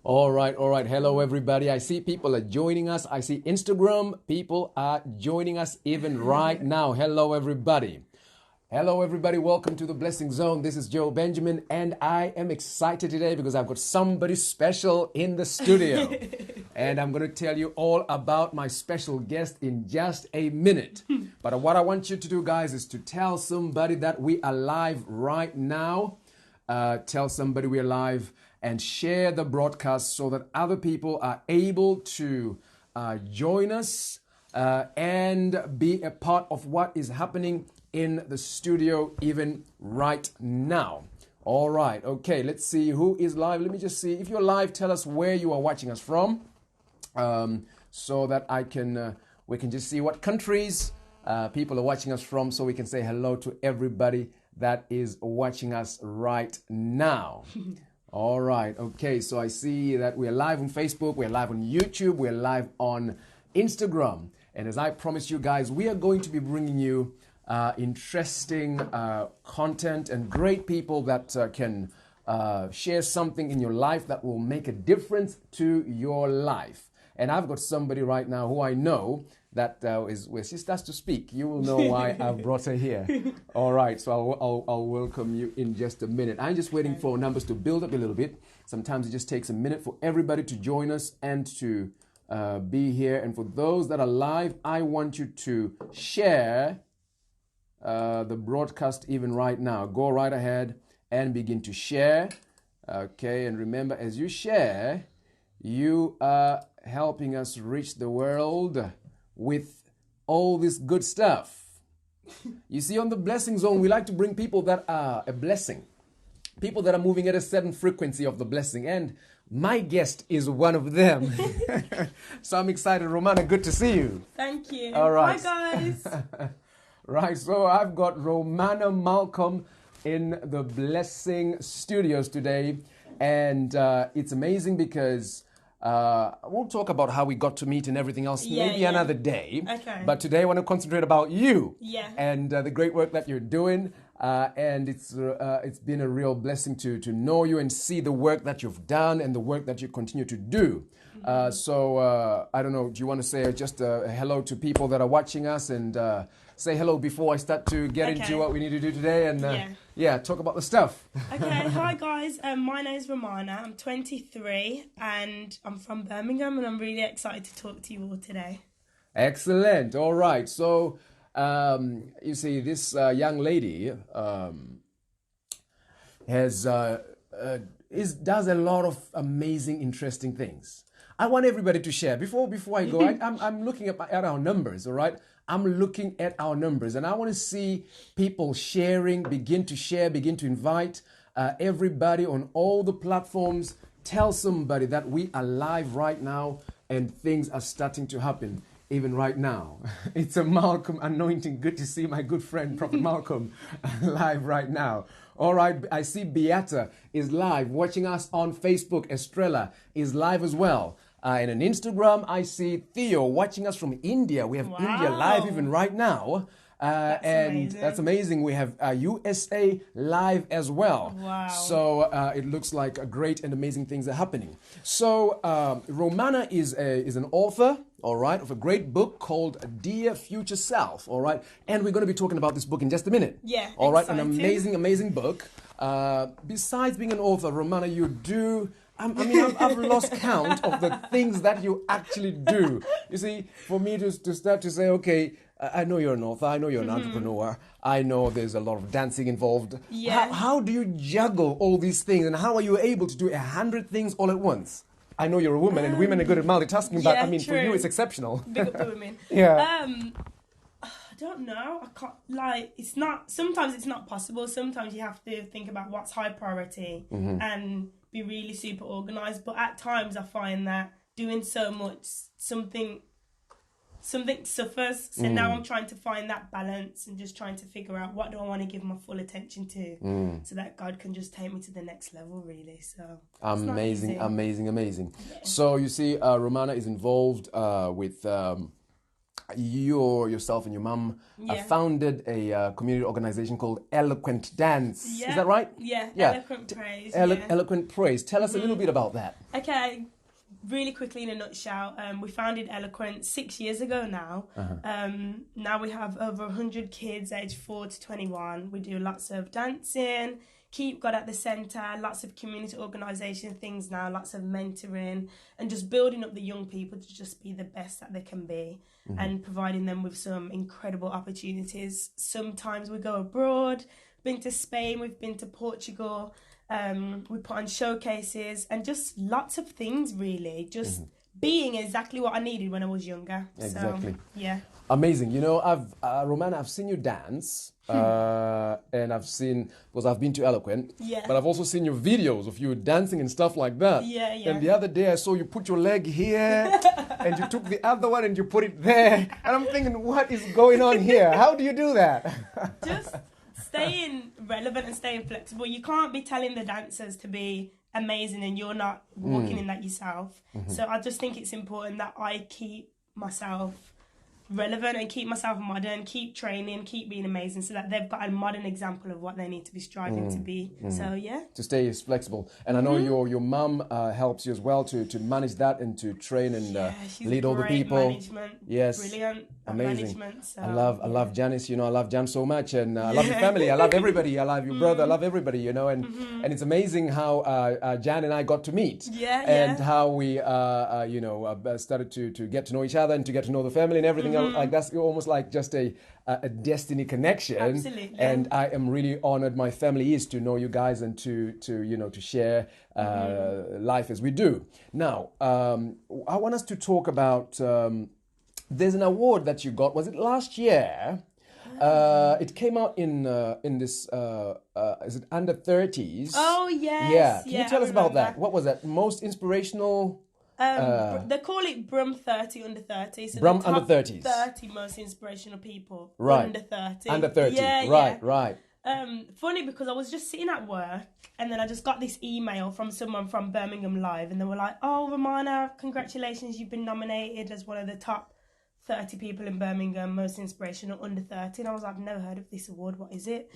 All right, all right. Hello, everybody. I see people are joining us. I see Instagram people are joining us even right now. Hello, everybody. Hello, everybody. Welcome to the Blessing Zone. This is Joe Benjamin, and I am excited today because I've got somebody special in the studio. And I'm going to tell you all about my special guest in just a minute. But what I want you to do, guys, is to tell somebody that we are live right now. Tell somebody we're live and share the broadcast so that other people are able to join us and be a part of what is happening in the studio even right now. All right. Okay, let's see who is live. Let me just see. If you're live, tell us where you are watching us from so that we can just see what countries people are watching us from so we can say hello to everybody that is watching us right now. All right. Okay. So I see that we're live on Facebook. We're live on YouTube. We're live on Instagram. And as I promised you guys, we are going to be bringing you interesting content and great people that can share something in your life that will make a difference to your life. And I've got somebody right now who I know that when she starts to speak, you will know why I've brought her here. All right, so I'll welcome you in just a minute. I'm just waiting for numbers to build up a little bit. Sometimes it just takes a minute for everybody to join us and to be here. And for those that are live, I want you to share the broadcast even right now. Go right ahead and begin to share. Okay, and remember, as you share, you are helping us reach the world with all this good stuff. You see, on the Blessing Zone, we like to bring people that are a blessing, people that are moving at a certain frequency of the blessing, and my guest is one of them. So I'm excited. Romanah, good to see you. Thank you. All right. Hi, guys. Right, so I've got Romanah Malcolm in the Blessing Studios today, and it's amazing because we'll talk about how we got to meet and everything else maybe another day. Okay. But today I want to concentrate about you and the great work that you're doing. And it's been a real blessing to know you and see the work that you've done and the work that you continue to do. So I don't know, do you want to say just a hello to people that are watching us and say hello before I start to get into what we need to do today and talk about the stuff. Okay, hi guys. My name is Romanah. I'm 23 and I'm from Birmingham and I'm really excited to talk to you all today. Excellent. All right. So you see, this young lady does a lot of amazing, interesting things. I want everybody to share. Before I go, I'm looking at our numbers, all right? I'm looking at our numbers, and I want to see people sharing, begin to share, begin to invite everybody on all the platforms. Tell somebody that we are live right now, and things are starting to happen even right now. It's a Malcolm anointing. Good to see my good friend, Prophet Malcolm, live right now. All right, I see Beata is live, watching us on Facebook. Estrella is live as well. And on Instagram, I see Theo watching us from India. We have India live even right now. That's amazing. That's amazing. We have USA live as well. Wow. So it looks like great and amazing things are happening. So Romanah is an author, all right, of a great book called Dear Future Self, all right? And we're going to be talking about this book in just a minute. Yeah, all right, exciting. An amazing book. Besides being an author, Romanah, you do... I've lost count of the things that you actually do. You see, for me to start to say, okay, I know you're an author, I know you're an entrepreneur, I know there's a lot of dancing involved. Yeah. How do you juggle all these things, and how are you able to do 100 things all at once? I know you're a woman, and women are good at multitasking, but for you it's exceptional. Big up the women. Yeah. I don't know. I can't, sometimes it's not possible. Sometimes you have to think about what's high priority and be really super organized. But at times I find that doing so much, something suffers. So now I'm trying to find that balance and just trying to figure out what do I want to give my full attention to so that God can just take me to the next level, really. So amazing. Yeah. So you see, Romanah is involved with yourself and your mum founded a community organization called Eloquent Dance. Yeah. Is that right? Yeah. Eloquent Praise. Eloquent Praise. Tell us a little bit about that. Okay. Really quickly, in a nutshell, we founded Eloquent 6 years ago now. Now we have over 100 kids aged 4 to 21. We do lots of dancing, keep God at the centre, lots of community organisation things now, lots of mentoring, and just building up the young people to just be the best that they can be, and providing them with some incredible opportunities. Sometimes we go abroad, been to Spain, we've been to Portugal. We put on showcases and just lots of things, really. Just being exactly what I needed when I was younger. Exactly. So, yeah. Amazing. You know, Romanah, I've seen you dance, and because I've been to Eloquent, but I've also seen your videos of you dancing and stuff like that. Yeah. And the other day I saw you put your leg here, and you took the other one and you put it there. And I'm thinking, what is going on here? How do you do that? Just staying relevant and staying flexible. You can't be telling the dancers to be amazing and you're not walking in that yourself. So I just think it's important that I keep myself relevant and keep myself modern, keep training, keep being amazing, so that they've got a modern example of what they need to be striving to be. So yeah, to stay as flexible. And I know your mum helps you as well to manage that and to train and lead all the people. Management. Yes, brilliant. Amazing. Management, so, I love Janice. You know, I love Jan so much, and I love your family. I love everybody. I love your brother. I love everybody. You know, and it's amazing how Jan and I got to meet. And how we started to get to know each other and to get to know the family and everything else. Like that's almost like just a destiny connection. Absolutely. And I am really honored. My family is to know you guys and to share life as we do. Now, I want us to talk about. There's an award that you got. Was it last year? It came out in this. Is it under 30s? Oh yes. Yeah. Can you tell us about remember. that? What was that? Most inspirational. They call it Brum 30 under 30. So Brum the top under 30s. 30 most inspirational people under 30. Under 30. Yeah. Right. Funny because I was just sitting at work and then I just got this email from someone from Birmingham Live and they were like, "Oh, Romanah, congratulations, you've been nominated as one of the top 30 people in Birmingham, most inspirational under 30. And I was like, I've never heard of this award. What is it?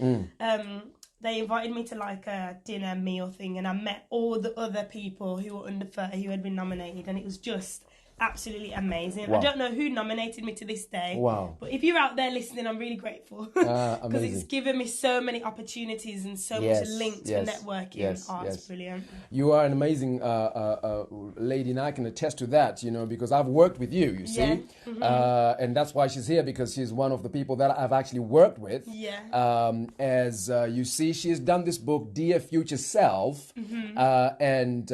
They invited me to like a dinner meal thing and I met all the other people who were under 30 who had been nominated and it was just absolutely amazing. Wow. I don't know who nominated me to this day. Wow. But if you're out there listening, I'm really grateful. Because it's given me so many opportunities and so much links for networking. It's brilliant. You are an amazing lady, and I can attest to that, because I've worked with you see. And that's why she's here, because she's one of the people that I've actually worked with. As you see, she has done this book, Dear Future Self. And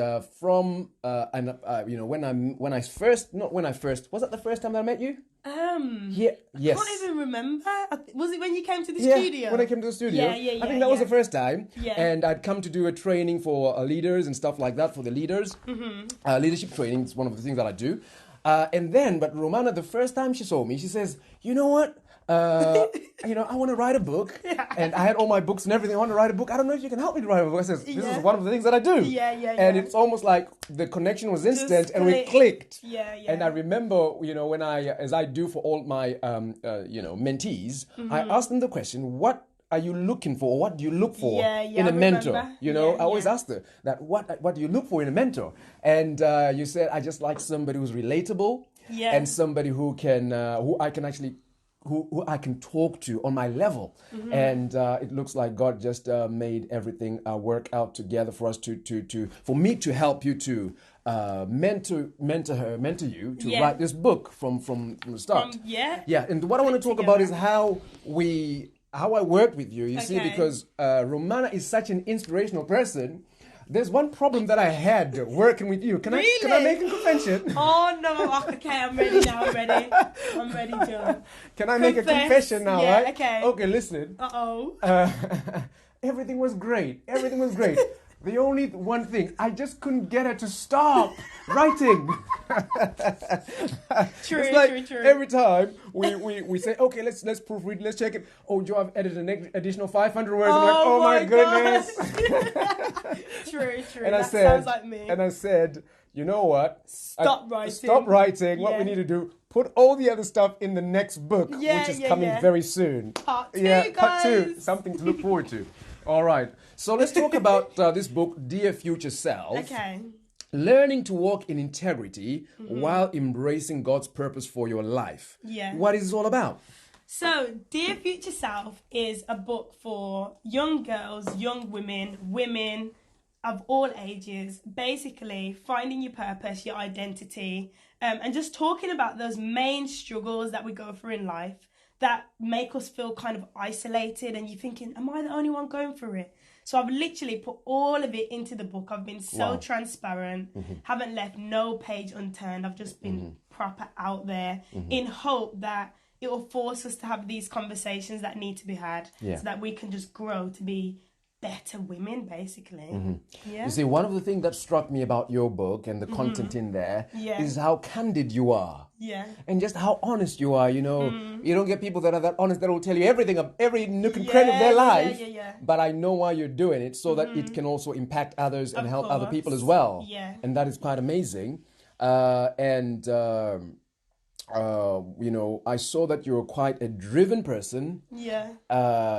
when I first, was that the first time that I met you? Yes. I can't even remember. Was it when you came to the studio? When I came to the studio. I think that was the first time. And I'd come to do a training for leaders and stuff like that, for the leaders. Leadership training is one of the things that I do. But Romanah, the first time she saw me, she says, "You know what? I want to write a book." And I had all my books and everything. I want to write a book. I don't know if you can help me to write a book. I says, this is one of the things that I do. And it's almost like the connection was instant and we clicked. And I remember, as I do for all my, mentees, I asked them the question, what are you looking for? Or what do you look for in a mentor? I always ask her that, what do you look for in a mentor? And you said, I just like somebody who's relatable and somebody who I can talk to on my level. And it looks like God just made everything work out together for us for me to help you to mentor you to write this book from the start. And what I want to talk about is how I worked with you. You see, because Romanah is such an inspirational person. There's one problem that I had working with you. Can I make a confession? Oh no! Okay, I'm ready now. I'm ready, Joe. Can I make a confession now? Yeah, right? Okay. Okay, listen. Everything was great. The only one thing, I just couldn't get her to stop writing. True. Every time we say, okay, let's proofread, let's check it. Oh, Joe, I've added an additional 500 words. I'm like, oh my goodness. True. And sounds like me. And I said, you know what? Stop writing. What we need to do, put all the other stuff in the next book, Yeah, which is yeah, coming yeah. very soon. Part 2, Part 2. guys. Something to look forward to. All right. So let's talk about this book, Dear Future Self. Okay. Learning to walk in integrity while embracing God's purpose for your life. Yeah. What is this all about? So, Dear Future Self is a book for young girls, young women, women of all ages, basically finding your purpose, your identity, and just talking about those main struggles that we go through in life that make us feel kind of isolated, and you're thinking, am I the only one going through it? So I've literally put all of it into the book. I've been so transparent, haven't left no page unturned. I've just been proper out there in hope that it will force us to have these conversations that need to be had so that we can just grow to be better women, basically. Yeah. You see, one of the things that struck me about your book and the content in there is how candid you are. Yeah. And just how honest you are, you know. You don't get people that are that honest that will tell you everything of every nook and cranny of their life. But I know why you're doing it so that it can also impact others and help other people as well. Yeah. And that is quite amazing. You know, I saw that you're quite a driven person. Yeah.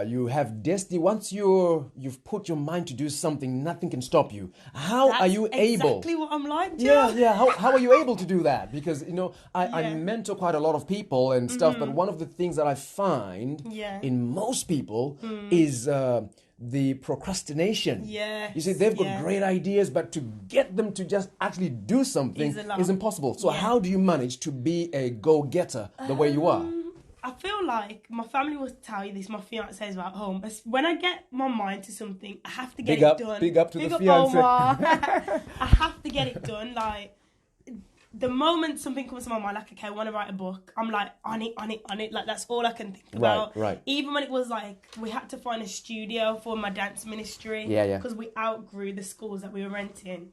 You have destiny. Once you've put your mind to do something, nothing can stop you. How are you able? Exactly what I'm like, Joe. Yeah. How are you able to do that? Because, you know, I mentor quite a lot of people and stuff, but one of the things that I find in most people is the procrastination. Yes. You see, they've got great ideas, but to get them to just actually do something is impossible. So how do you manage to be a go-getter the way you are? I feel like my family will tell you this, my fiance is at home. When I get my mind to something, I have to get it done. Big up to the fiance. I have to get it done. Like, the moment something comes to my mind, like, okay, I want to write a book, I'm like, on it. Like, that's all I can think about. Right. Even when it was like, we had to find a studio for my dance ministry. Yeah. Because we outgrew the schools that we were renting.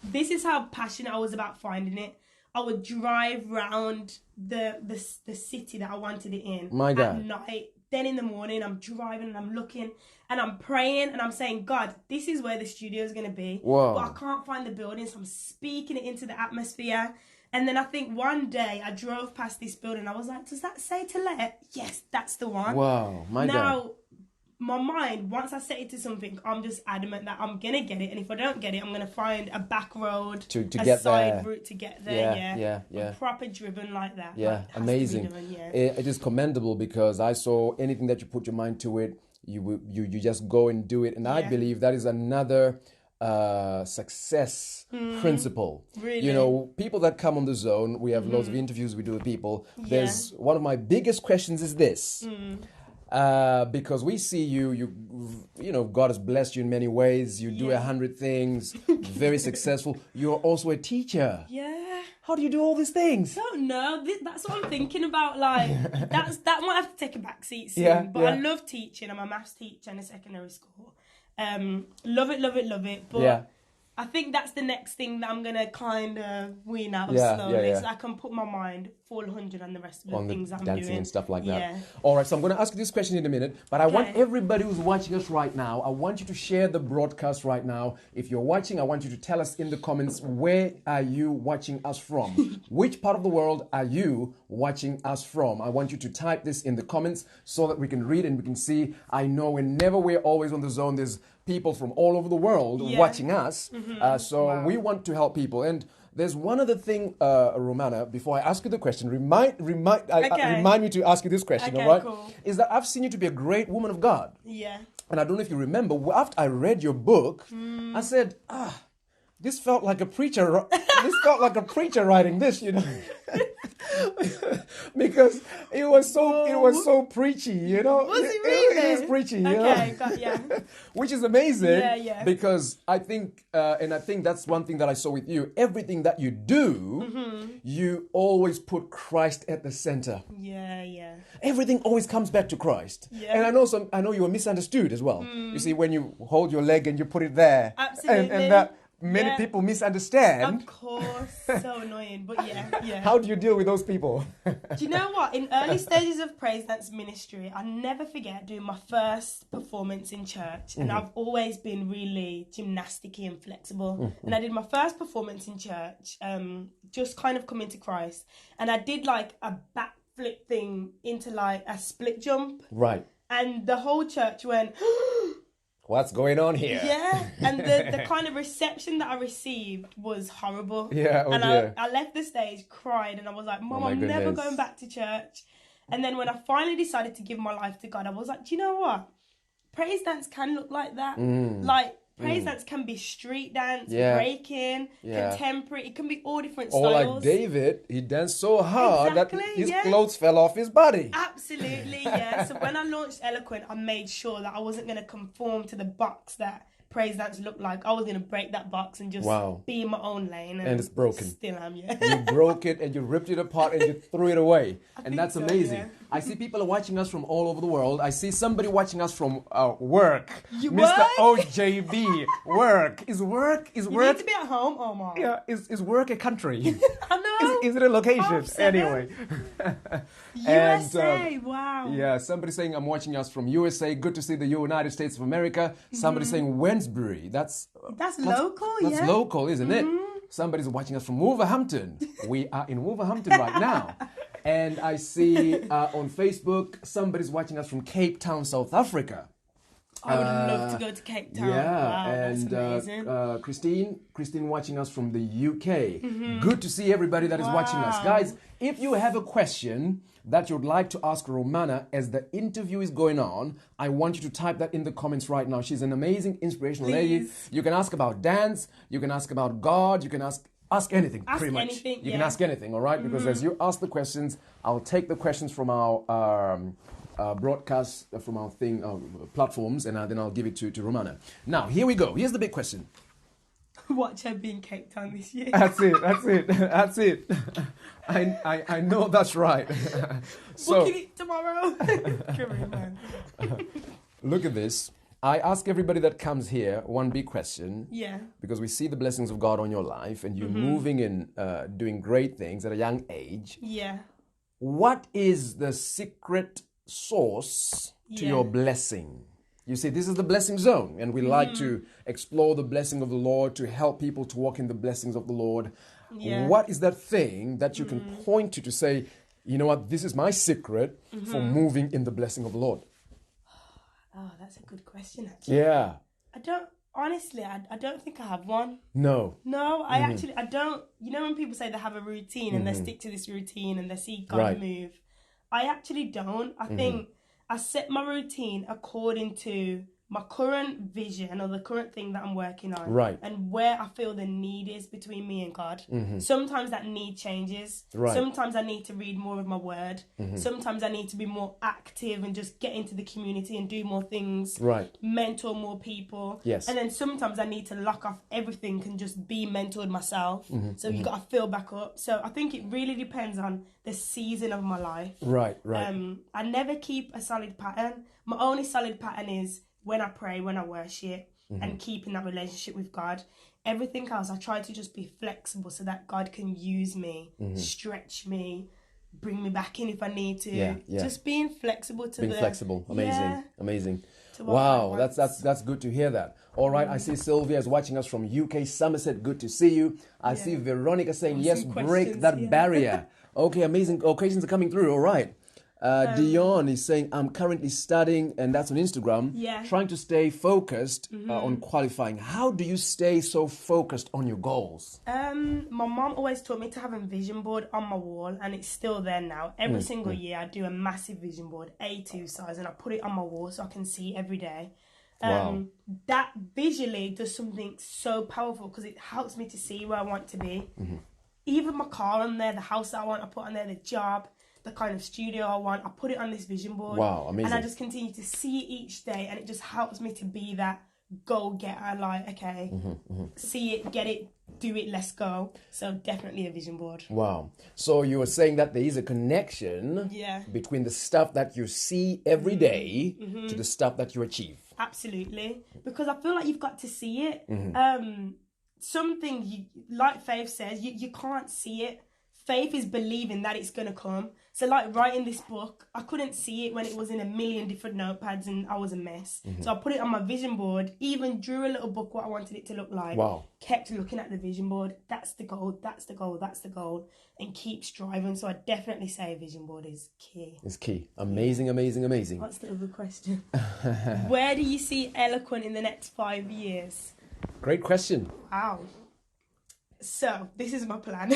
This is how passionate I was about finding it. I would drive round the city that I wanted it in at night. Then in the morning, I'm driving and I'm looking and I'm praying and I'm saying, God, this is where the studio is going to be. Whoa. But I can't find the building, so I'm speaking it into the atmosphere. And then I think one day I drove past this building. I was like, does that say to let? Yes, that's the one. Wow, my God. Now, my mind, once I set it to something, I'm just adamant that I'm going to get it. And if I don't get it, I'm going to find a back road, to a get side there. route to get there. Yeah. I'm proper driven like that. Yeah, like, it has amazing. to be done, It is commendable because I saw anything that you put your mind to it, you just go and do it. And I believe that is another success principle. Really? You know, people that come on the zone, we have lots of interviews we do with people. There's one of my biggest questions is this. Because we see you know, God has blessed you in many ways. You do 100 things, very successful. You're also a teacher. Yeah. How do you do all these things? I don't know. That's what I'm thinking about. Like, that might have to take a back seat soon. But I love teaching. I'm a maths teacher in a secondary school. Love it. But I think that's the next thing that I'm going to kind of wean out of slowly. So I can put my mind full 100 on the rest of the things I'm doing. Dancing and stuff like that. Yeah. All right, so I'm going to ask you this question in a minute, but I want everybody who's watching us right now, I want you to share the broadcast right now. If you're watching, I want you to tell us in the comments, where are you watching us from? Which part of the world are you watching us from? I want you to type this in the comments so that we can read and we can see. I know whenever we're always on the zone, there's people from all over the world watching us. So we want to help people. And there's one other thing, Romanah, before I ask you the question, remind me to ask you this question, all right? Cool. Is that I've seen you to be a great woman of God. Yeah. And I don't know if you remember, after I read your book, I said, this felt like a preacher. This felt like a preacher writing this, you know, because it was so preachy, you know. Was it really? It is preachy, you know? Which is amazing. Yeah. Because I think, and I think that's one thing that I saw with you. Everything that you do, you always put Christ at the center. Yeah. Everything always comes back to Christ. Yeah. And I know you were misunderstood as well. You see, when you hold your leg and you put it there, Absolutely. and that many people misunderstand. Of course, so annoying, but yeah. How do you deal with those people? Do you know what? In early stages of praise dance ministry, I never forget doing my first performance in church, and I've always been really gymnasticy and flexible. And I did my first performance in church, just kind of coming to Christ, and I did like a backflip thing into like a split jump. Right. And the whole church went, what's going on here? Yeah, and the kind of reception that I received was horrible. Yeah, I left the stage, cried, and I was like, Mom, I'm never going back to church. And then when I finally decided to give my life to God, I was like, do you know what? Praise dance can look like that. Like, praise dance can be street dance, breaking, contemporary. It can be all different styles. Or like David, he danced so hard that his yeah. clothes fell off his body. Absolutely, yeah. So when I launched Eloquent, I made sure that I wasn't going to conform to the box that praise dance looked like. I was going to break that box and just be in my own lane. And it's broken. Still am, yeah. You broke it and you ripped it apart and you threw it away. And that's amazing. Yeah. I see people are watching us from all over the world. I see somebody watching us from work. You Mr. work? OJB. Work. Is work? You need to be at home, Omar. Yeah. Is work a country? I know. Is it a location? Anyway. USA, wow. Yeah, somebody saying I'm watching us from USA. Good to see the United States of America. Somebody saying Wednesbury. That's local, That's local, isn't it? Somebody's watching us from Wolverhampton. We are in Wolverhampton right now. And I see on Facebook, somebody's watching us from Cape Town, South Africa. I would love to go to Cape Town. Yeah, wow, and that's amazing. Christine watching us from the UK. Good to see everybody that is watching us. Guys, if you have a question that you'd like to ask Romanah as the interview is going on, I want you to type that in the comments right now. She's an amazing, inspirational lady. You can ask about dance, you can ask about God, you can ask anything, pretty much. Anything, you can ask anything, all right? Because as you ask the questions, I'll take the questions from our broadcast, from our platforms, and then I'll give it to Romanah. Now, here we go. Here's the big question. Watch her be in Cape Town this year. That's it. I know that's right. So, booking it tomorrow. Man. Look at this. I ask everybody that comes here one big question. Yeah. Because we see the blessings of God on your life, and you're moving and doing great things at a young age. Yeah. What is the secret source to your blessing? You see, this is the blessing zone, and we like to explore the blessing of the Lord, to help people to walk in the blessings of the Lord. Yeah. What is that thing that you can point to say, you know what, this is my secret for moving in the blessing of the Lord? Oh, that's a good question, actually. Yeah. I don't think I have one. No, I don't. You know when people say they have a routine and they stick to this routine and they see God move? I actually don't. I think I set my routine according to my current vision or the current thing that I'm working on. Right. And where I feel the need is between me and God. Sometimes that need changes. Right. Sometimes I need to read more of my word. Sometimes I need to be more active and just get into the community and do more things. Right. Mentor more people. Yes. And then sometimes I need to lock off everything and just be mentored myself. So you got to fill back up. So I think it really depends on the season of my life. Right. I never keep a solid pattern. My only solid pattern is when I pray, when I worship, and keeping that relationship with God. Everything else, I try to just be flexible so that God can use me, stretch me, bring me back in if I need to. Yeah. Just being flexible to flexible. Amazing. Yeah. Amazing. Wow, that's good to hear that. All right, I see Sylvia is watching us from UK, Somerset. Good to see you. I see Veronica saying, yes, break that barrier. Okay, amazing. Occasions are coming through. All right. Dion is saying, I'm currently studying, and that's on Instagram, trying to stay focused on qualifying. How do you stay so focused on your goals? My mom always taught me to have a vision board on my wall, and it's still there now. Every single year I do a massive vision board, A2 size, and I put it on my wall so I can see every day. Wow. That visually does something so powerful because it helps me to see where I want to be. Even my car on there, the house that I want, I put on there, the job, the kind of studio I want, I put it on this vision board. Wow, amazing. And I just continue to see it each day, and it just helps me to be that go-getter, like, okay, see it, get it, do it, let's go. So definitely a vision board. Wow. So you were saying that there is a connection between the stuff that you see every day to the stuff that you achieve. Absolutely. Because I feel like you've got to see it. something, like Faith says, you can't see it. Faith is believing that it's going to come. So like writing this book, I couldn't see it when it was in a million different notepads and I was a mess. So I put it on my vision board, even drew a little book what I wanted it to look like. Wow. Kept looking at the vision board. That's the goal, that's the goal, that's the goal. And keep striving. So I definitely say vision board is key. It's key. Amazing, amazing, amazing. What's the other question? Where do you see Eloquent in the next 5 years? Great question. Wow. So this is my plan.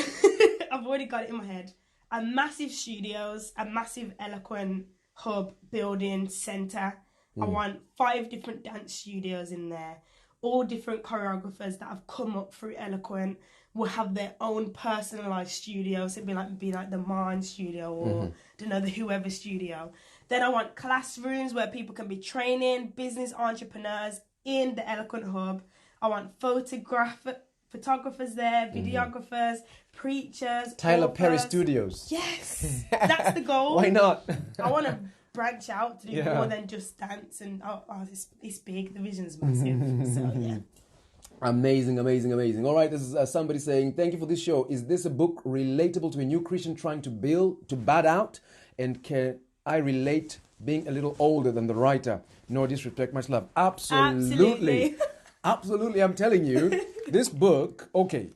I've already got it in my head. A massive studios, a massive Eloquent hub, building, centre. I want 5 different dance studios in there. All different choreographers that have come up through Eloquent will have their own personalised studio. So it'd be like the Marn studio or the whoever studio. Then I want classrooms where people can be training business entrepreneurs in the Eloquent hub. I want photographers there, videographers, preachers, Tyler authors. Perry Studios. Yes, that's the goal. Why not? I want to branch out to do more than just dance, and it's big. The vision's massive. So yeah. Amazing, amazing, amazing. All right, this is somebody saying, thank you for this show. Is this a book relatable to a new Christian trying to bad out? And can I relate being a little older than the writer? No disrespect, much love. Absolutely. Absolutely, I'm telling you, this book, okay,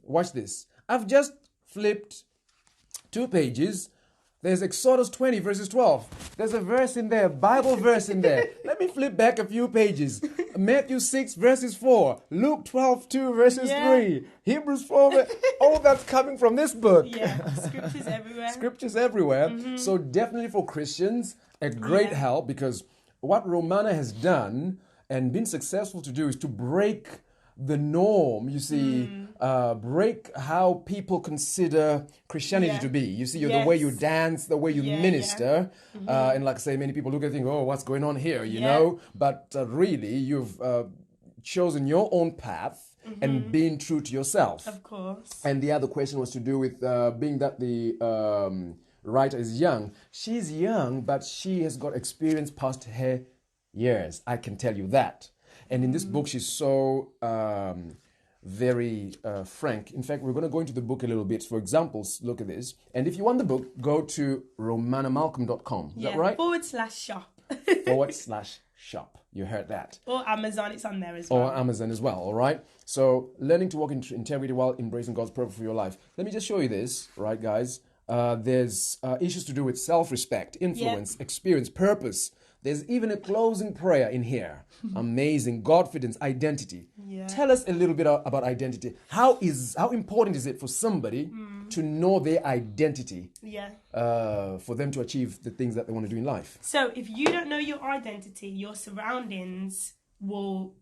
watch this. I've just flipped 2 pages. There's Exodus 20 verses 12. There's a verse in there, Bible verse in there. Let me flip back a few pages. Matthew 6 verses 4. Luke 12:2 verses 3. Hebrews 4. All that's coming from this book. Yeah, scriptures everywhere. Scriptures everywhere. So definitely for Christians, a great help, because what Romanah has done and been successful to do is to break the norm, you see, break how people consider Christianity to be. You see, the way you dance, the way you minister. And like I say, many people look at it and think, oh, what's going on here, you know? But really, you've chosen your own path and being true to yourself. Of course. And the other question was to do with being that the writer is young. She's young, but she has got experience past her years. I can tell you that. And in this book, she's so very frank. In fact, we're going to go into the book a little bit. For examples, look at this. And if you want the book, go to romanahmalcolm.com. Is that right? /shop. /shop. You heard that. Or Amazon, it's on there as well. Or Amazon as well, all right? So learning to walk in integrity while embracing God's purpose for your life. Let me just show you this, right, guys? There's issues to do with self-respect, influence, experience, purpose. There's even a closing prayer in here. Amazing. Godfidence, identity. Yeah. Tell us a little bit about identity. How important is it for somebody to know their identity? Yeah. For them to achieve the things that they want to do in life. So if you don't know your identity, your surroundings will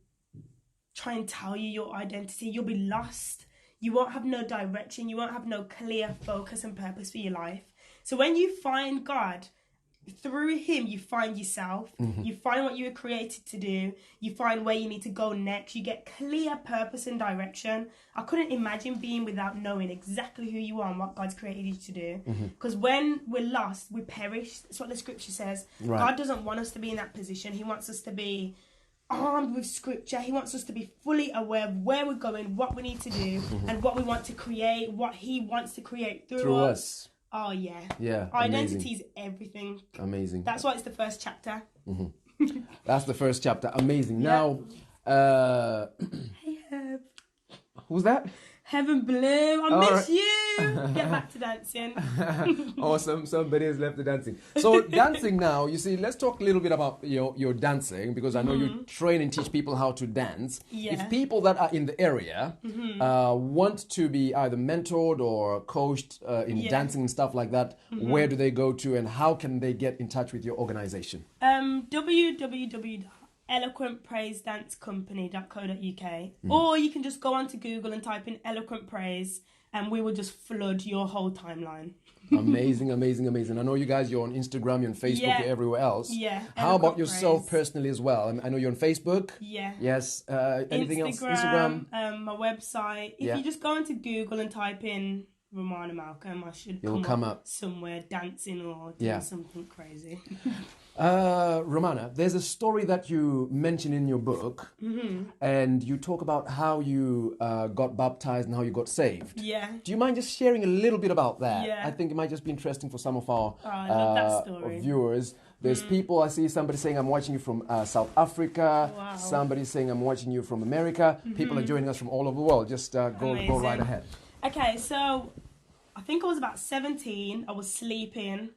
try and tell you your identity. You'll be lost. You won't have no direction. You won't have no clear focus and purpose for your life. So when you find God, through him you find yourself, you find what you were created to do, you find where you need to go next, you get clear purpose and direction. I couldn't imagine being without knowing exactly who you are and what God's created you to do, because when we're lost, we perish. That's what the scripture says. God doesn't want us to be in that position. He wants us to be armed with scripture. He wants us to be fully aware of where we're going, what we need to do, and what we want to create, what he wants to create through us. Oh, yeah. Yeah. Identity is everything. Amazing. That's why it's the first chapter. That's the first chapter. Amazing. Yep. Now, hey, Herb. Who's that? Heaven Bloom. I miss you. Get back to dancing. Awesome. Somebody has left the dancing. So dancing now, you see, let's talk a little bit about your dancing, because I know you train and teach people how to dance. Yeah. If people that are in the area want to be either mentored or coached in dancing and stuff like that, where do they go to and how can they get in touch with your organization? www.eloquentpraisedancecompany.co.uk or you can just go onto Google and type in Eloquent Praise and we will just flood your whole timeline. Amazing, amazing, amazing. I know you guys, you're on Instagram, you're on Facebook, you're everywhere else. Yeah. How about yourself personally as well? I know you're on Facebook. Yeah. Yes. Anything else? Instagram? My website. If you just go into Google and type in Romanah Malcolm, I should come up somewhere dancing or doing something crazy. Romanah, there's a story that you mention in your book, and you talk about how you got baptized and how you got saved. Yeah. Do you mind just sharing a little bit about that? Yeah. I think it might just be interesting for some of our I love that story. viewers. There's people, I see somebody saying, I'm watching you from South Africa. Wow. Somebody saying, I'm watching you from America. People are joining us from all over the world. Just go right ahead. Okay, so I think I was about 17. I was sleeping.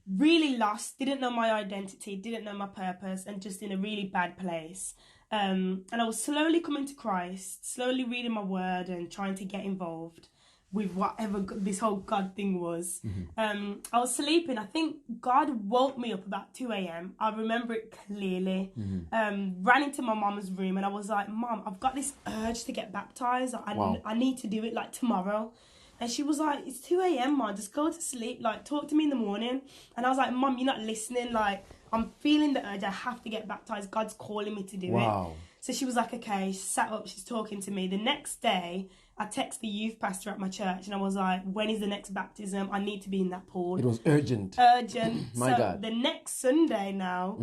Really lost, didn't know my identity, didn't know my purpose, and just in a really bad place. And I was slowly coming to Christ, slowly reading my word and trying to get involved with whatever this whole God thing was. I was sleeping. I think God woke me up about 2 a.m. I remember it clearly. Ran into my mum's room and I was like, Mum, I've got this urge to get baptized. I need to do it like tomorrow. And she was like, it's 2 a.m, Mum, just go to sleep, like, talk to me in the morning. And I was like, Mum, you're not listening, like, I'm feeling the urge, I have to get baptized, God's calling me to do it. So she was like, okay, she sat up, she's talking to me. The next day, I texted the youth pastor at my church and I was like, when is the next baptism? I need to be in that pool. It was urgent. My God. The next Sunday now,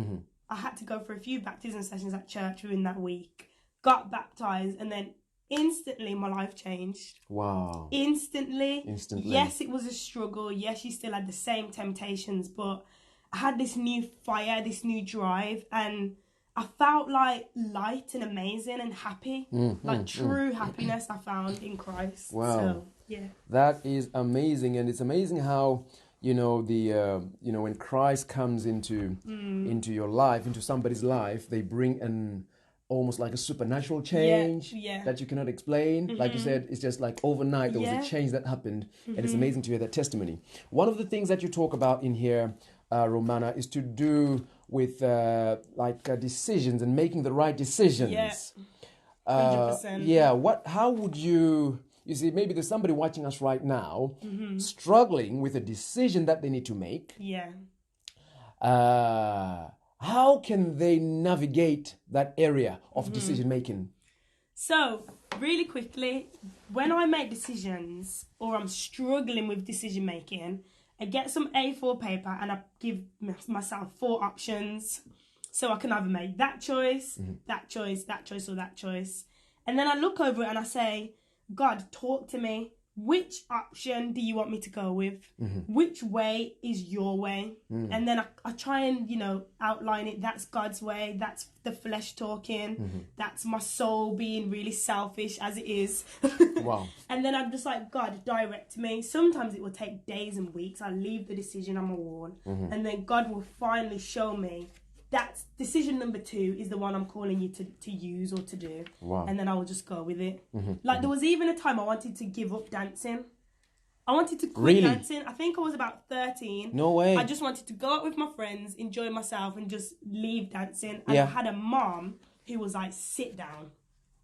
I had to go for a few baptism sessions at church within that week, got baptized, and then instantly my life changed. Wow. Instantly. Yes, it was a struggle. Yes, you still had the same temptations, but I had this new fire, this new drive, and I felt like light and amazing and happy. Like true happiness I found in Christ. Wow. So, yeah. That is amazing. And it's amazing how, when Christ comes into your life, into somebody's life, they bring almost like a supernatural change that you cannot explain. Like you said, it's just like overnight there was a change that happened, and it's amazing to hear that testimony. One of the things that you talk about in here, Romanah, is to do with decisions and making the right decisions. Yeah, 100%. How would you see, maybe there's somebody watching us right now struggling with a decision that they need to make. Yeah. How can they navigate that area of decision making? So, really quickly, when I make decisions or I'm struggling with decision making, I get some A4 paper and I give myself 4 options. So I can either make that choice, that choice, that choice, or that choice. And then I look over it and I say, God, talk to me. Which option do you want me to go with? Which way is your way? And then I try and, outline it. That's God's way. That's the flesh talking. That's my soul being really selfish as it is. Wow. And then I'm just like, God, direct me. Sometimes it will take days and weeks. I leave the decision on my wall. And then God will finally show me that's decision number 2 is the one I'm calling you to use or to do. Wow. And then I will just go with it. There was even a time I wanted to give up dancing. I wanted to quit dancing. I think I was about 13. No way. I just wanted to go out with my friends, enjoy myself, and just leave dancing. And I had a mom who was like, sit down.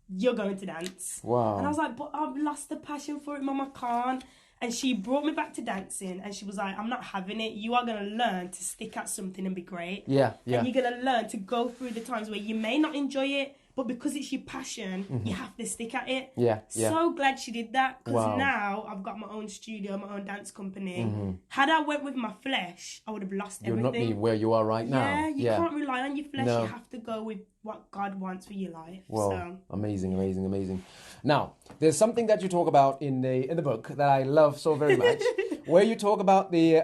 You're going to dance. Wow. And I was like, but I've lost the passion for it, Mum, I can't. And she brought me back to dancing and she was like, I'm not having it. You are going to learn to stick at something and be great. Yeah. And you're going to learn to go through the times where you may not enjoy it, but because it's your passion, you have to stick at it. Yeah. So glad she did that, because now I've got my own studio, my own dance company. Had I went with my flesh, I would have lost everything. You're not me where you are right now. You can't rely on your flesh. No. You have to go with what God wants for your life. Well, so. amazing. Now, there's something that you talk about in the book that I love so very much, where you talk about the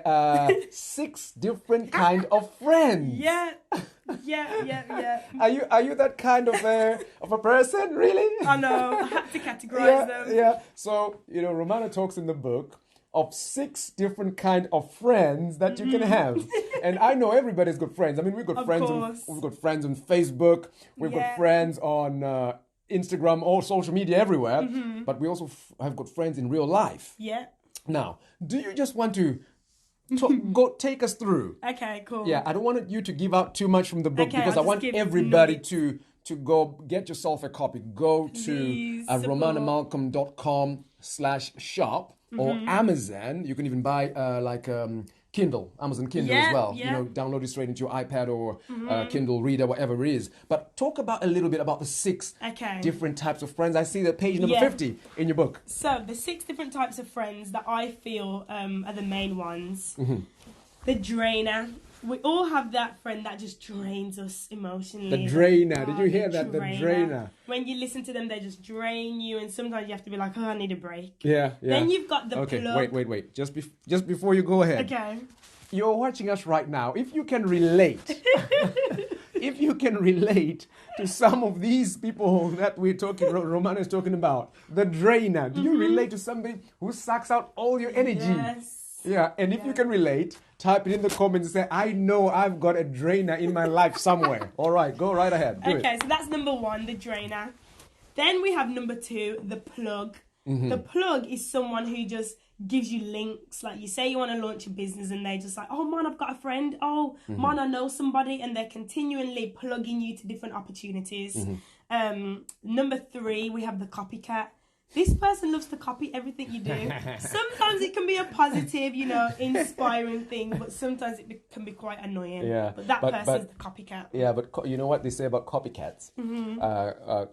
6 different kind of friends. Yeah. Are you that kind of a person, really? I know. I had to categorize them. Yeah. So, Romanah talks in the book of 6 different kind of friends that you can have. And I know everybody's got friends. I mean, we've got friends on Facebook, we've got friends on Instagram, all social media everywhere, but we also have got friends in real life. Yeah. Now, do you just want to go take us through? Okay, cool. Yeah, I don't want you to give out too much from the book, because I want everybody to go get yourself a copy. Go to romanahmalcolm.com/shop or Amazon. You can even buy Kindle, Amazon Kindle as well. Download it straight into your iPad or Kindle Reader, whatever it is. But talk a little bit about the 6 different types of friends. I see that page number 50 in your book. So the 6 different types of friends that I feel are the main ones. The drainer, We all have that friend that just drains us emotionally. The drainer. Did you hear that? The drainer. When you listen to them, they just drain you, and sometimes you have to be like, "Oh, I need a break." Yeah. Then you've got the plug. Wait. Just before you go ahead. Okay. You're watching us right now. If you can relate, if you can relate to some of these people that Romanah is talking about, the drainer. Do you relate to somebody who sucks out all your energy? Yes. Yeah, and if you can relate, type it in the comments and say, I know I've got a drainer in my life somewhere. All right, go right ahead. Do it. So that's number 1, the drainer. Then we have number 2, the plug. The plug is someone who just gives you links. Like you say you want to launch a business and they're just like, oh man, I've got a friend. Oh man, I know somebody. And they're continually plugging you to different opportunities. Number 3, we have the copycat. This person loves to copy everything you do. Sometimes it can be a positive, inspiring thing, but sometimes it can be quite annoying. Yeah. But that person's the copycat. Yeah, but you know what they say about copycats?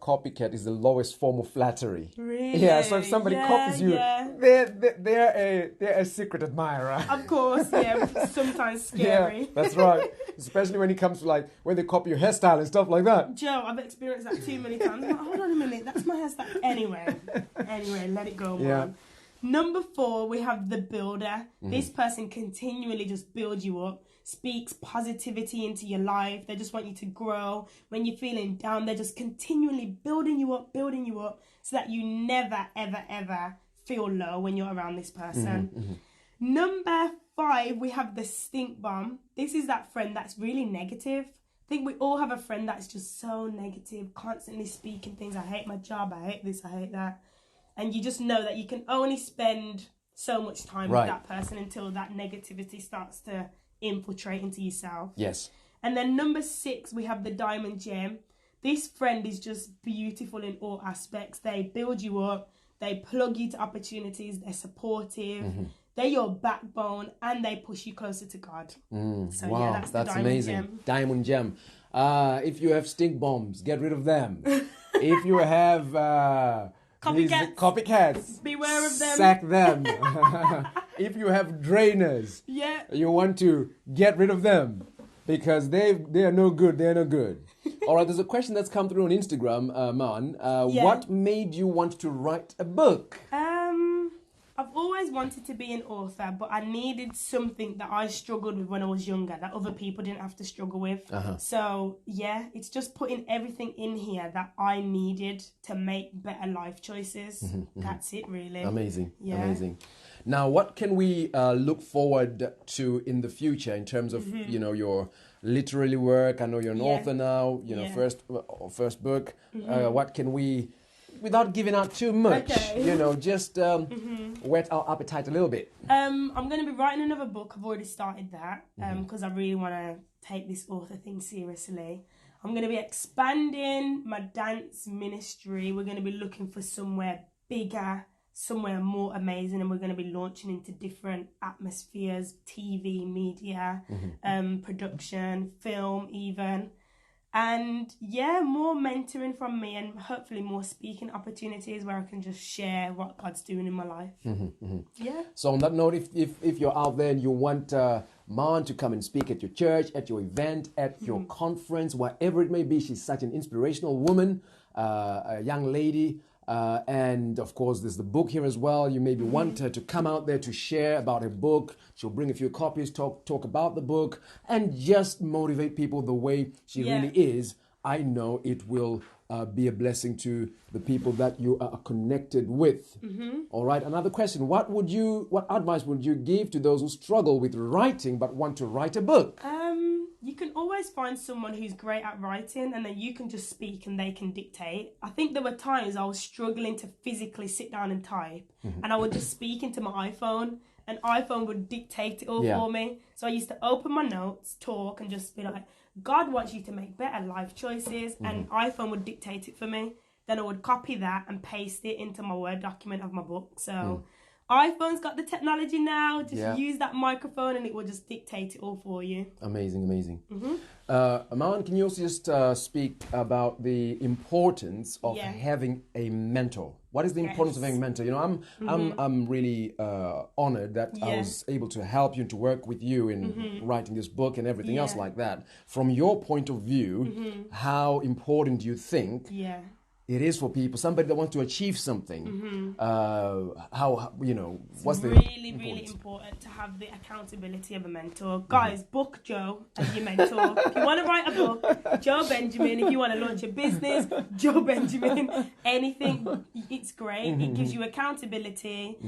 Copycat is the lowest form of flattery. Really? Yeah, so if somebody copies you, they're a secret admirer. Of course, yeah, sometimes scary. Yeah, that's right. Especially when it comes to when they copy your hairstyle and stuff like that. Joe, I've experienced that too many times. I'm like, hold on a minute, that's my hairstyle. Anyway, let it go, man. Yeah. Number 4, we have the builder. This person continually just builds you up, speaks positivity into your life. They just want you to grow. When you're feeling down, they're just continually building you up, so that you never, ever, ever feel low when you're around this person. Number 5, we have the stink bomb. This is that friend that's really negative. I think we all have a friend that's just so negative, constantly speaking things. I hate my job, I hate this, I hate that. And you just know that you can only spend so much time with that person until that negativity starts to infiltrate into yourself. Yes. And then number 6, we have the diamond gem. This friend is just beautiful in all aspects. They build you up, they plug you to opportunities, they're supportive. They're your backbone, and they push you closer to God. So wow, yeah, that's the amazing. Gem. Diamond gem. If you have stink bombs, get rid of them. If you have copycats, beware of them. Sack them. If you have drainers, you want to get rid of them because they are no good. They are no good. All right, there's a question that's come through on Instagram, Man. What made you want to write a book? I've always wanted to be an author, but I needed something that I struggled with when I was younger that other people didn't have to struggle with. So, yeah, it's just putting everything in here that I needed to make better life choices. That's it, really. Amazing. Now, what can we look forward to in the future in terms of, your literary work? I know you're an author now, first book. What can we... Without giving out too much, just whet our appetite a little bit. I'm going to be writing another book. I've already started that because I really want to take this author thing seriously. I'm going to be expanding my dance ministry. We're going to be looking for somewhere bigger, somewhere more amazing, and we're going to be launching into different atmospheres, TV, media, production, film even. And more mentoring from me and hopefully more speaking opportunities where I can just share what God's doing in my life. Yeah. So on that note, if you're out there and you want Man to come and speak at your church, at your event, at your conference, wherever it may be, she's such an inspirational woman, a young lady. And of course, there's the book here as well. You maybe want her to come out there to share about her book. She'll bring a few copies, talk about the book, and just motivate people the way she really is. I know it will be a blessing to the people that you are connected with. All right. Another question: what advice would you give to those who struggle with writing but want to write a book? You can always find someone who's great at writing and then you can just speak and they can dictate. I think there were times I was struggling to physically sit down and type and I would just speak into my iPhone and iPhone would dictate it all for me. So I used to open my notes, talk and just be like, God wants you to make better life choices and iPhone would dictate it for me. Then I would copy that and paste it into my Word document of my book. So iPhone's got the technology now. Just Yeah. use that microphone and it will just dictate it all for you. Amazing, amazing. Mm-hmm. Aman, can you also just speak about the importance of Yeah. having a mentor? What is the importance of Yes. having a mentor? You know, I'm really honored that I Yeah. was able to help you and to work with you in writing this book and everything else Yeah. like that. From your point of view, how important do you think Yeah. it is for people, somebody that wants to achieve something? How you know, what's the Really important to have the accountability of a mentor. Guys, book Joe as your mentor. If you want to write a book, Joe Benjamin. If you want to launch a business, Joe Benjamin. Anything, it's great. It gives you accountability.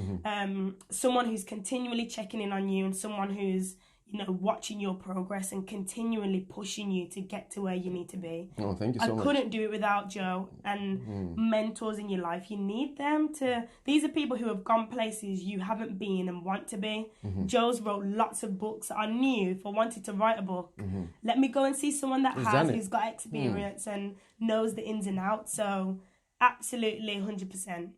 Someone who's continually checking in on you, and someone who's, you know, watching your progress and continually pushing you to get to where you need to be. Oh, thank you so I much. couldn't do it without Joe and mentors in your life. You need them to. These are people who have gone places you haven't been and want to be. Joe's wrote lots of books. I knew if I wanted to write a book, let me go and see someone that who's got experience and knows the ins and outs. So absolutely 100%.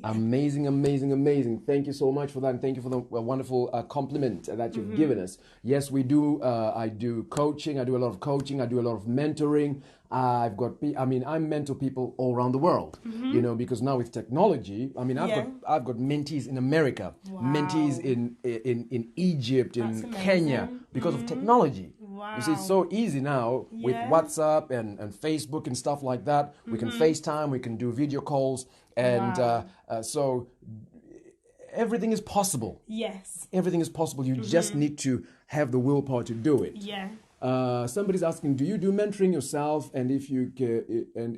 Amazing, amazing, amazing. Thank you so much for that. And thank you for the wonderful compliment that you've given us. Yes, we do. I do coaching. I do a lot of coaching. I do a lot of mentoring. I mentor people all around the world, you know, because now with technology, I mean, I've got mentees in America, mentees in Egypt, in Kenya, because of technology. Wow. You see, it's so easy now with WhatsApp and Facebook and stuff like that. We can FaceTime, we can do video calls, and so everything is possible. Yes. Everything is possible. You just need to have the willpower to do it. Yeah. Somebody's asking, do you do mentoring yourself? And if you can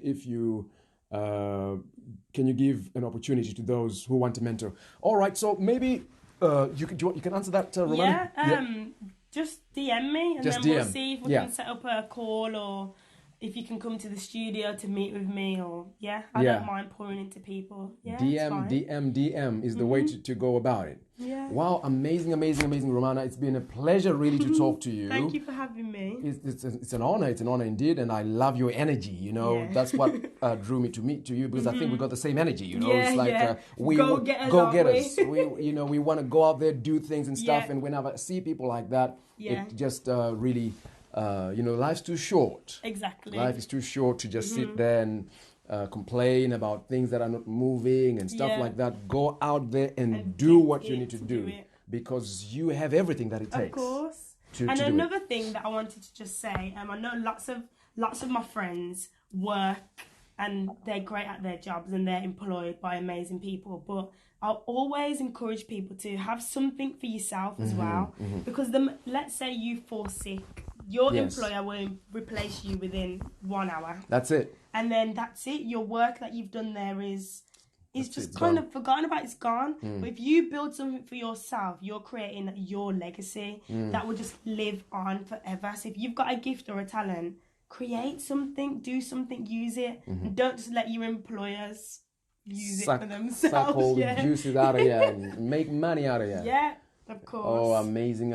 you give an opportunity to those who want to mentor? All right, so maybe you can answer that, Romanah? Just DM me and Just then we'll DM. see if we can set up a call, or if you can come to the studio to meet with me, or I don't mind pouring into people. DM is the way to go about it. Yeah. Wow, amazing, Romanah. It's been a pleasure really to talk to you. Thank you for having me. It's an honor. It's an honor indeed, and I love your energy. You know, that's what drew me to meet you, because I think we got the same energy. You know, it's like we go get us. We want to go out there, do things and stuff, and whenever I see people like that, it just really. Life's too short. Exactly. Life is too short to just sit there and complain about things that are not moving and stuff like that. Go out there and do what you need to do, because you have everything that it takes. Of course. To and do another thing that I wanted to just say, I know lots of my friends work and they're great at their jobs and they're employed by amazing people, but I'll always encourage people to have something for yourself as well, because let's say you fall sick. Your employer will replace you within 1 hour. That's it. And then that's it. Your work that you've done there is just kind of forgotten about. It's gone. But if you build something for yourself, you're creating your legacy that will just live on forever. So if you've got a gift or a talent, create something, do something, use it. And don't just let your employers use it for themselves. Suck all the juices out of you and make money out of you. Yeah, of course. Oh, amazing.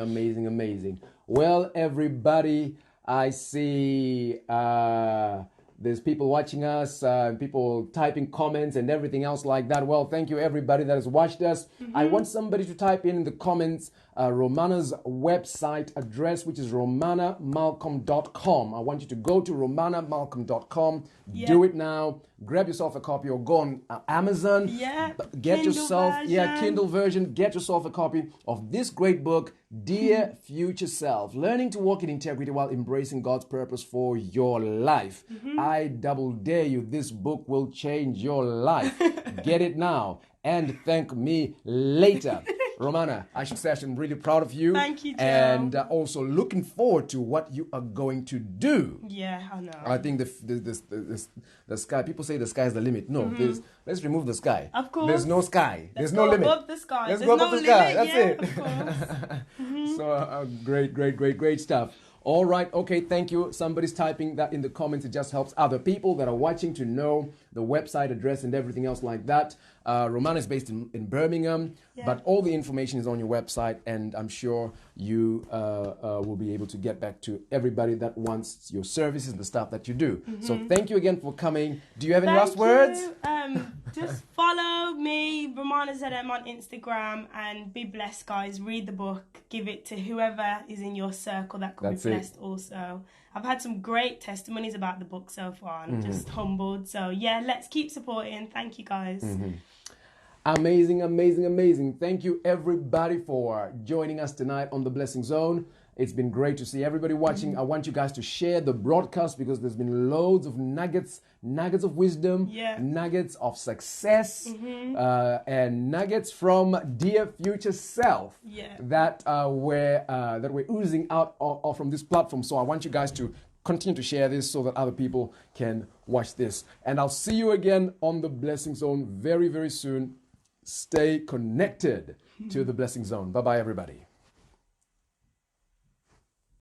Well, everybody, I see there's people watching us, people typing comments and everything else like that. Well, thank you, everybody that has watched us. I want somebody to type in the comments Romanah's website address, which is romanahmalcolm.com. I want you to go to romanahmalcolm.com. Do it now. Grab yourself a copy, or go on Amazon. Get Kindle yourself version. Kindle version. Get yourself a copy of this great book, Dear Future Self: Learning to Walk in Integrity While Embracing God's Purpose for Your Life. I double dare you, this book will change your life. Get it now and thank me later. Romanah, I should say I'm really proud of you. Thank you, Joe. And also looking forward to what you are going to do. Yeah, I know. I think the sky, people say the sky is the limit. No, let's remove the sky. Of course. There's no sky. There's no limit. Above the sky. Let's go above the sky. That's it. Of course. So great stuff. All right. Okay. Thank you. Somebody's typing that in the comments. It just helps other people that are watching to know the website address and everything else like that. Romanah is based in Birmingham, but all the information is on your website, and I'm sure you will be able to get back to everybody that wants your services and the stuff that you do. So thank you again for coming. Do you have any last words? Just follow me, Romanah ZM, on Instagram, and be blessed, guys. Read the book, give it to whoever is in your circle that could be blessed also. I've had some great testimonies about the book so far. I'm just humbled. So yeah, let's keep supporting. Thank you, guys. Amazing, amazing, amazing. Thank you, everybody, for joining us tonight on The Blessing Zone. It's been great to see everybody watching. I want you guys to share the broadcast because there's been loads of nuggets of wisdom, nuggets of success, and nuggets from dear future self that we're oozing out from this platform. So I want you guys to continue to share this so that other people can watch this. And I'll see you again on The Blessing Zone very, very soon. Stay connected to The Blessing Zone. Bye-bye, everybody.